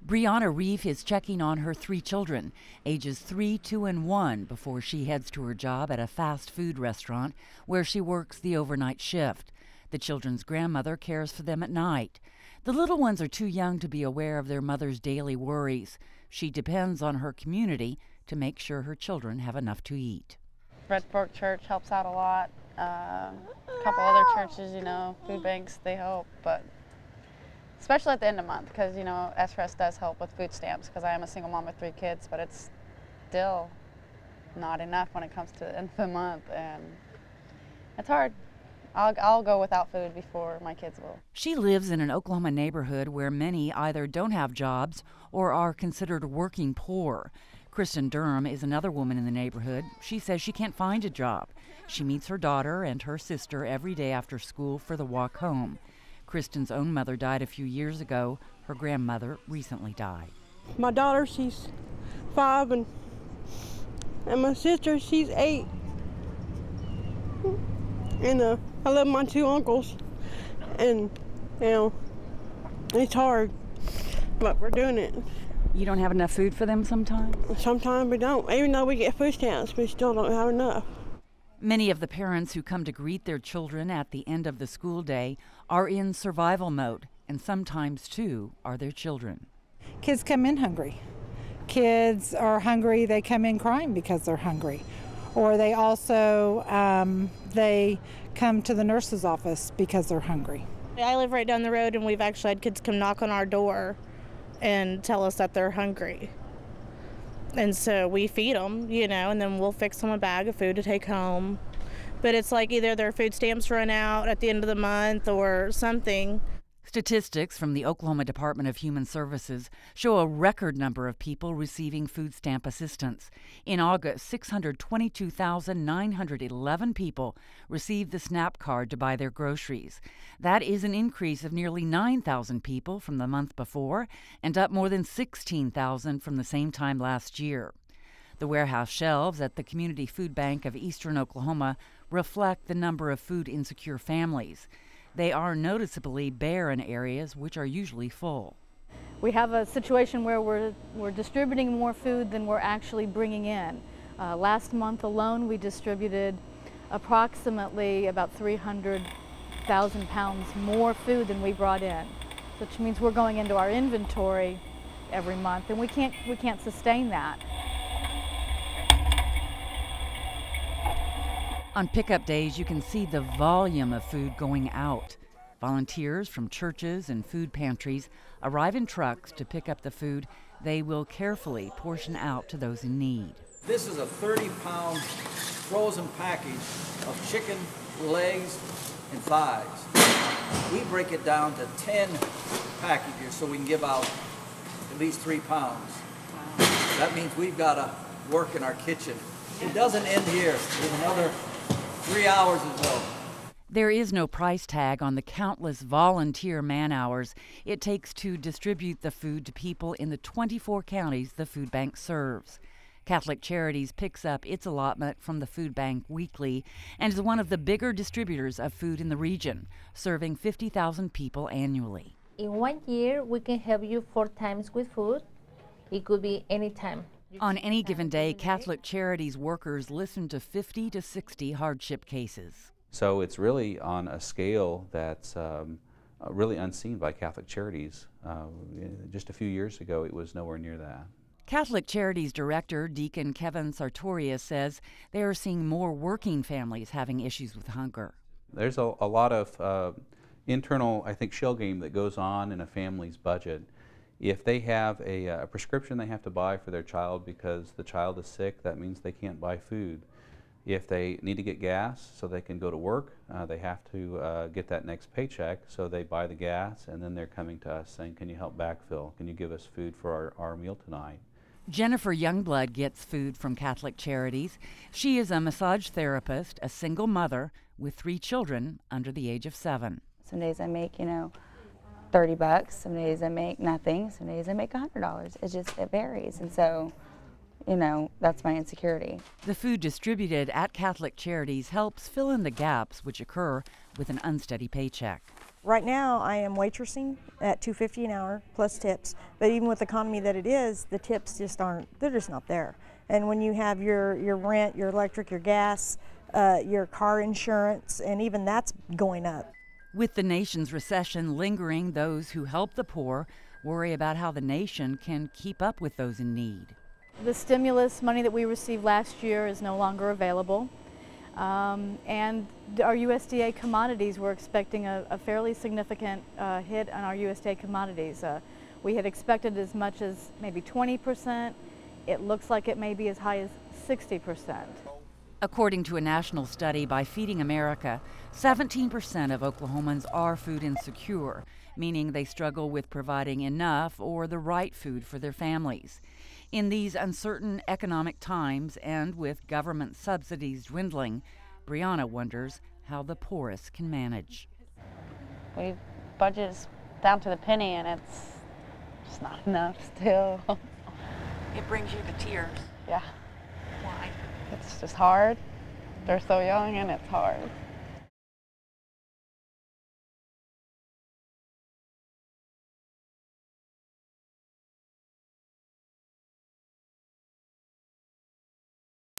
Brianna Reeve is checking on her 3 children, ages 3, 2, and 1, before she heads to her job at a fast food restaurant where she works the overnight shift. The children's grandmother cares for them at night. The little ones are too young to be aware of their mother's daily worries. She depends on her community to make sure her children have enough to eat. Red Fork Church helps out a lot. A couple other churches, food banks, they help, but especially at the end of the month, because, SRS does help with food stamps, because I am a single mom with 3 kids, but it's still not enough when it comes to the end of the month, and it's hard. I'll go without food before my kids will. She lives in an Oklahoma neighborhood where many either don't have jobs or are considered working poor. Kristen Durham is another woman in the neighborhood. She says she can't find a job. She meets her daughter and her sister every day after school for the walk home. Kristen's own mother died a few years ago. Her grandmother recently died. My daughter, she's 5, and my sister, she's 8. And I love my 2 uncles, and it's hard, but we're doing it. You don't have enough food for them sometimes? Sometimes we don't. Even though we get food stamps, we still don't have enough. Many of the parents who come to greet their children at the end of the school day are in survival mode, and sometimes, too, are their children. Kids come in hungry. Kids are hungry, they come in crying because they're hungry. Or they also, they come to the nurse's office because they're hungry. I live right down the road, and we've actually had kids come knock on our door and tell us that they're hungry. And so we feed them, and then we'll fix them a bag of food to take home. But it's like either their food stamps run out at the end of the month or something. Statistics from the Oklahoma Department of Human Services show a record number of people receiving food stamp assistance. In August, 622,911 people received the SNAP card to buy their groceries. That is an increase of nearly 9,000 people from the month before and up more than 16,000 from the same time last year. The warehouse shelves at the Community Food Bank of Eastern Oklahoma reflect the number of food-insecure families. They are noticeably bare in areas which are usually full. We have a situation where we're distributing more food than we're actually bringing in. Last month alone, we distributed approximately about 300,000 pounds more food than we brought in, which means we're going into our inventory every month, and we can't sustain that. On pickup days, you can see the volume of food going out. Volunteers from churches and food pantries arrive in trucks to pick up the food they will carefully portion out to those in need. This is a 30-pound frozen package of chicken legs and thighs. We break it down to 10 packages so we can give out at least 3 pounds. That means we've got to work in our kitchen. It doesn't end here. There's another 3 hours or so. There is no price tag on the countless volunteer man-hours it takes to distribute the food to people in the 24 counties the food bank serves. Catholic Charities picks up its allotment from the food bank weekly and is one of the bigger distributors of food in the region, serving 50,000 people annually. In 1 year, we can help you 4 times with food. It could be any time. On any given day, Catholic Charities workers listen to 50 to 60 hardship cases. So it's really on a scale that's really unseen by Catholic Charities. Just a few years ago, it was nowhere near that. Catholic Charities Director Deacon Kevin Sartorius says they are seeing more working families having issues with hunger. There's a lot of internal, I think, shell game that goes on in a family's budget. If they have a prescription they have to buy for their child because the child is sick, that means they can't buy food. If they need to get gas so they can go to work, they have to get that next paycheck, so they buy the gas, and then they're coming to us saying, can you help backfill? Can you give us food for our meal tonight? Jennifer Youngblood gets food from Catholic Charities. She is a massage therapist, a single mother with 3 children under the age of 7. Some days I make, $30. Some days I make nothing. Some days I make $100. It varies. And so, that's my insecurity. The food distributed at Catholic Charities helps fill in the gaps which occur with an unsteady paycheck. Right now I am waitressing at $2.50 an hour plus tips, but even with the economy that it is, the tips just they're just not there. And when you have your rent, your electric, your gas, your car insurance, and even that's going up. With the nation's recession lingering, those who help the poor worry about how the nation can keep up with those in need. The stimulus money that we received last year is no longer available. And our USDA commodities, we're expecting a fairly significant hit on our USDA commodities. We had expected as much as maybe 20%. It looks like it may be as high as 60%. According to a national study by Feeding America, 17% of Oklahomans are food insecure, meaning they struggle with providing enough or the right food for their families. In these uncertain economic times and with government subsidies dwindling, Brianna wonders how the poorest can manage. We budget down to the penny, and it's not enough still. It brings you to tears. Yeah. Why? It's just hard. They're so young, and it's hard.